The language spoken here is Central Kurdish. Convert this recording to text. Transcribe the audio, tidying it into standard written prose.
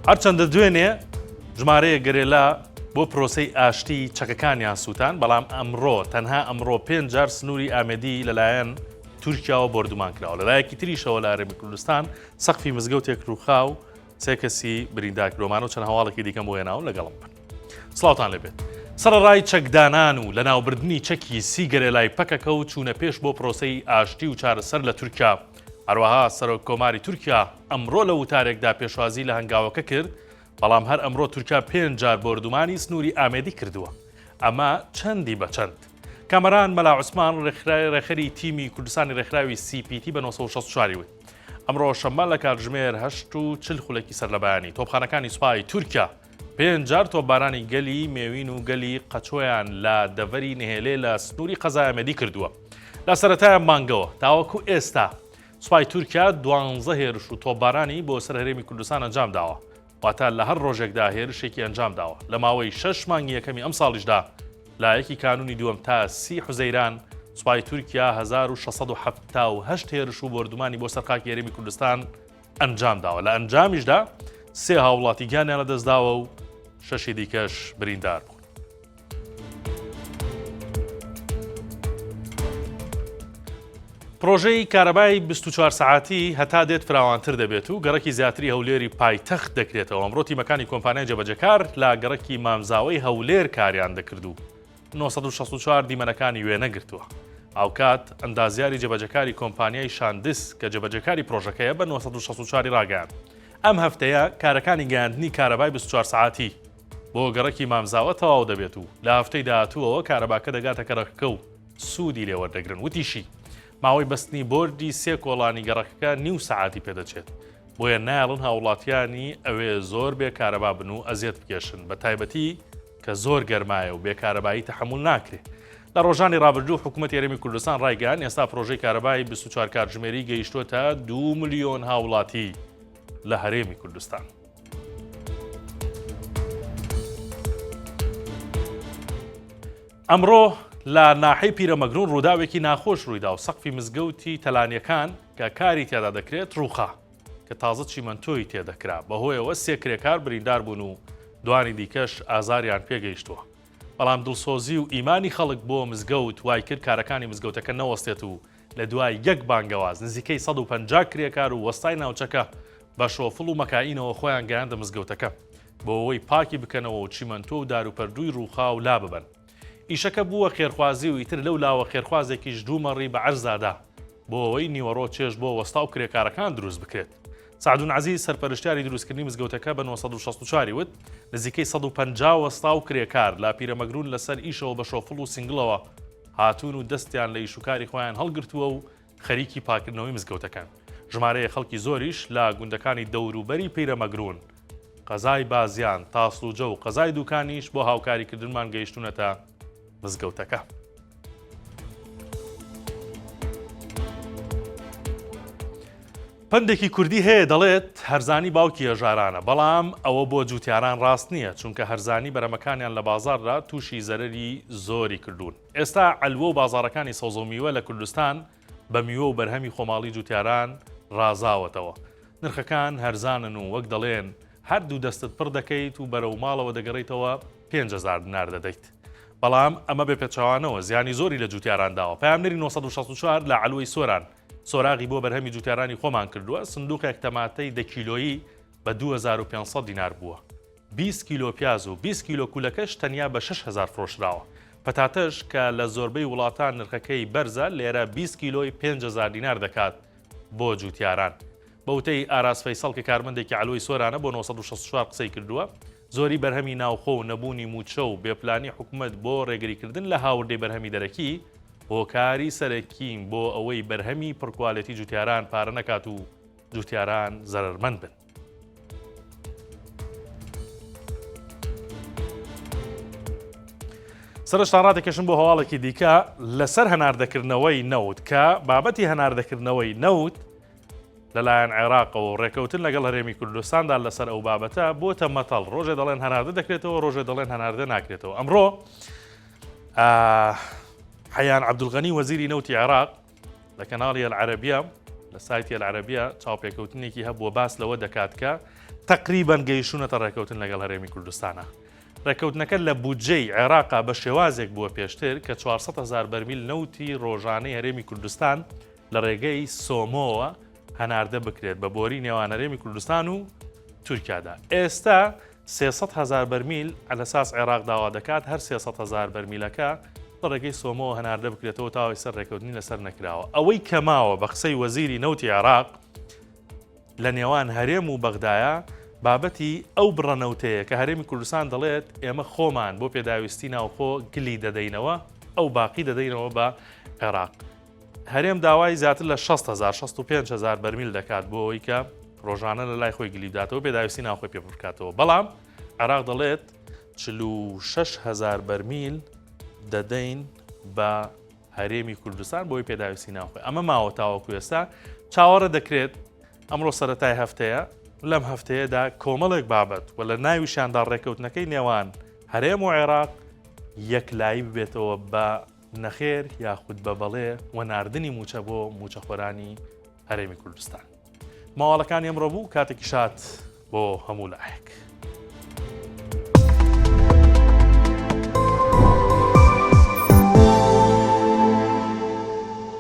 هەرچەندە دوێنێ ژمارەیە گەرێلا بۆ پرۆسەی ئاشتی چەکەکانیان سووتان، بەڵام ئەمڕۆ تەنها ئەمڕۆ 5 جار سنووری ئامێدی لەلایەن تورکیاوە بردومان کراوە. لەلایەکی تریشەوە لە هەرێمی کوردستان سەقفی مزگەوتێک ڕووخاو 3 کەسی بریندارکرۆمان و چەند هەواڵێکی دیکەم بۆ هێناون لەگەڵم بن. سڵاوتان لێبێت. سەرەڕای چەکدانان و لە ناوبردننی چەکی سی گەرێلای پەکەکە و چوونە پێش بۆ پرۆسەی ئاشتی و چارەسەر لە تورکیا. هەروەها سەرۆک کۆماری تورکیا ئەمڕۆ لە وتارێکدا پێشوازی لە هەنگاوەکە کرد، بەڵام هەر ئەمڕۆ تورکیا 5 جار بردومانی سنووری ئامێدی کردووە. ئەمە چەندی بەچەند. کامەران مەلا عوسمان ڕێخەری تیمی کوردستانی ڕێکخراوی CPT بە 964 وی. ئەمڕۆ شەمە لە کاتژمێر 8:40 خولێکی سەر لە بەیانی تۆپخانەکانی سوپای تورکیا 5 جار تۆپبارانی گەلی مێوین و گەلی قەچۆیان لە دەڤەری نهێلێ لە سنووری قەزای ئامێدی کردووە. لە سەرەتایان مانگەوە تاوەکو ئێستا سوپای تورکیا 12 هێرش و تۆپبارانی بۆ سەر هەرێمی کوردستان ئەنجام داوە، واتە لە هەر ڕۆژێکدا هێرشێکی ئەنجام داوە. لە ماوەی 6 مانگی یەکەمی ئەم ساڵیشدا لایەکی کانونی دووەم تا 30 حوزەیران سوپای تورکیا 1678 هێرش و بردومانی بۆ سەرقاکی هەرێمی کوردستان ئەنجام داوە. لە ئەنجامیشدا 3 هاوڵاتی گیانیان لەدەستداوە و 6 دیکەش بریندار بوون. پرۆژەی کارەبای 24 ساعتی هەتا دێت فراوانتر دەبێت و گەڕەکی زیاتری هەولێری پایتەخت دەکرێتەوە. ئەمڕۆ تیمەکانی کۆمپانیای جێبەجەکار لە گەڕەکی مامزاوەی هەولێر کاریان دەکرد و 964 دیمەنەکانی وێنە گرتووە. ئاوکات ئەندازیاری جێبەجەکاری کۆمپانیای شاندس کە جێبەجەکاری پرۆژەکەیە بە 964 ڕاگەیاند. ئەم هەفتەیە کارەکانی گەیاندنی کارەبای 24 ساعتی بۆ گەڕەکی مامزاوە تەواو دەبێت و لە هەفتەی داهاتووەوە کارەباکە دەگاتە کەرەکە و سوودی لێوەردەگرن. وتیشی ماوەی بەستنی بۆردی 3 کۆڵانی گەڕەکەکە نیو سەعاتی پێدەچێت، بۆیە نایڵن هاوڵاتیانی ئەوێ زۆر بێ کارەبا بن و ئەزیەت بکێشن، بە تایبەتی کە زۆر گەرمایە و بێکارەبایی تەحموڵ ناکرێت. لە ڕۆژانی ڕابردوو حکوومەتی هەرێمی کوردستان ڕایگەیاند ئێستا پرۆژەی کارەبای 24 کاتژمێری گەیشتووەتە 2 ملیۆن هاوڵاتی لە هەرێمی کوردستان. ئەمڕۆ لە ناحەی پیرەمەگرون ڕووداوێکی ناخۆش ڕوویدا و سەقفی مزگەوتی تەلانیەکان کە کاری تێدا دەکرێت ڕووخا کە تازە چیمەنتۆی تێدەکرا. بەهۆیەوە 3 کرێکار بریندار بوون و دوانی دیکەش ئازاریان پێگەیشتووە. بەڵام دڵسۆزی و ئیمانی خەڵک بۆ مزگەوت وای کرد کارەکانی مزگەوتەکە نەوەستێت و لە دوای یەک بانگەواز نزیکەی 150 کرێکار و وەستای ناوچەکە بە شۆفڵ و مەکائینەوە خۆیان گەیاندە مزگەوتەکە بۆ ئەوەی پاکی بکەنەوە و چیمەنتۆ و داروپەردووی ڕووخا و لا ببەن. ئیشەکە بووە خێرخوازی و ئیتر لەو لاوە خێرخوازێکیش دوومەڕی بە عەرزادا بۆ ئەوەی نیوەڕۆ چێژ بۆ وەستا و کرێکارەکان دروست بکرێت. سعدون عەزیز سەرپەرشتیاری دروستکردنی مزگەوتەکە بە 964 وت نزیکەی 150 وەستا و کرێکار لا پیرەمەگرون لەسەر ئیشەوە بە شۆفڵ و سینگڵەوە هاتوون و دەستیان لە ئیشوکاری خۆیان هەڵگرتووە و خەریکی پاکردنەوەی مزگەوتەکان. ژمارەیە خەڵکی زۆریش لە گوندەکانی دەوروبەری پیرەمەگرون، قەزای بازیان، تاسڵوجە و قەزای دوکانیش بۆ هاوکاریکردنمان گەیشتونەتە مزگەوتەکە. پندێکی کوردی هەیە دەڵێت هەرزانی باوکی هێژارانە، بەڵام ئەوە بۆ جوتیاران ڕاست نییە، چونکە هەرزانی بەرەمەکانیان لە بازاردا تووشی زەرەری زۆری کردوون. ئێستا ئەلوە و بازارەکانی سەوز و میوە لە کوردستان بە میوە و بەرهەمی خۆماڵی جوتیاران ڕازاوەتەوە. نرخەکان هەرزانن و وەک دەڵێن هەردوو دەستت پڕ دەکەیت و بەرەو ماڵەوە دەگەڕیتەوە 5,000 دینار دەدەیت. بەڵام ئەمە بێ پێچەوانەوە زیانی زۆری لە جوتیاران داوە. پەیامنەری 964 لە علوەی سۆران سۆراغی بۆ بەرهەمی جوتیارانی خۆمان کردووە. سندوقێک تەماتەی 10 کیلۆیی بە 2500 دینار بووە. 20 کیلۆ پیاز و 20 کیلۆ کولەکەش تەنیا بە 6000 فرۆشراوە. پەتاتەش کە لە زۆربەی وڵاتان نرخەکەی بەرزە لێرە 20 کیلۆی 5000 دینار دەکات بۆ جوتیاران. بەوتەی ئاراس فەیسەڵ کە کارمەندێکی علوەی سۆرانە بۆ 964 قسەی کردووە، زۆری بەرهەمی ناوخۆ و نەبوونی موچە و بێپلانی حکوومەت بۆ ڕێگریکردن لە هاوردەی بەرهەمی دەرەکی هۆکاری سەرەکیم بۆ ئەوەی بەرهەمی پڕکوالەتی جوتیاران پارە نەکات و جوتیاران زەرمەند بن. سەرشتان ڕادەکەشم بۆ هەواڵێکی دیکە لەسەر هەناردەکردنەوەی نەوت کە بابەتی هەناردەکردنەوەی نەوت لەلایەن عێراقەوە و ڕێکەوتن لەگەڵ هەرێمی کوردستاندا لەسەر ئەو بابەتە بۆتە مەتەڵ. ڕۆژێ دەڵێن هەناردە دەکرێتەوە، ڕۆژێ دەڵێن هەناردە ناکرێتەوە. ئەمڕۆ حەیان عەبدولغەنی وەزیری نەوتی عێراق لە کەناڵی العەرەبیە لە سایتی العربیە چاوپێکەوتنێکی هەبووە باس لەوە دەکات کە تقریبان گەیشتونەتە ڕێکەوتن لەگەڵ هەرێمی کوردستانە. ڕێکەوتنەکە لە بودجەی عێراقا بە شێوازێک بووە پێشتر کە 400,000 بەرمیل نەوتی ڕۆژانەی هەرێمی کوردستان لە ڕێگەی سۆمۆوە هەناردە بکرێت بە بۆری نێوان هەرێمی کوردستان و تورکیادا. ئێستا 300,000 بەرمیل لەساس عێراق داوا دەکات هەر 300,000 بەرمیلەکە لە ڕێگەی سۆمۆوە هەناردە بکرێتەوە تاوای سەر ڕێکەوتنی لەسەر نەکراوە. ئەوەی کەماوە بە قسەی وەزیری نەوتی عێراق لە نێوان هەرێم و بەغدایە بابەتی ئەو بڕەنەوتەیە کە هەرێمی کوردستان دەڵێت ئێمە خۆمان بۆ پێداویستی ناوخۆ گلی دەدەینەوە ئەو باقی دەدەینەوە بە عێراق. هەرێم داوای زیاتر لە 65,000 بەرمیل دەکات بۆ ئەوەی کە ڕۆژانە لە لای خۆی گلی بداتەوە پێداویستی ناوخۆی پێ بکاتەوە. بەڵام عێراق دەڵێت 46,000 بەرمیل دەدەین بە هەرێمی کوردستان بۆی پێداویستی ناوخۆی. ئەمە ماوە تاوەکو ئێستا چاوەڕە دەکرێت ئەمڕۆ سەرەتای هەفتەیە لەم هەفتەیەدا کۆمەڵێک بابەت و لە ناویشاندا ڕێکەوتنەکەی نێوان هەرێم و عێراق یەکلایی ببێتەوە بە نەخێر یاخود بە بەڵێ و ناردنی موچە بۆ موچەخۆرانی هەرێمی کوردستان. ماوەڵەکانی ئەمڕۆ بوو کاتێکی شات بۆ هەموو لایەک.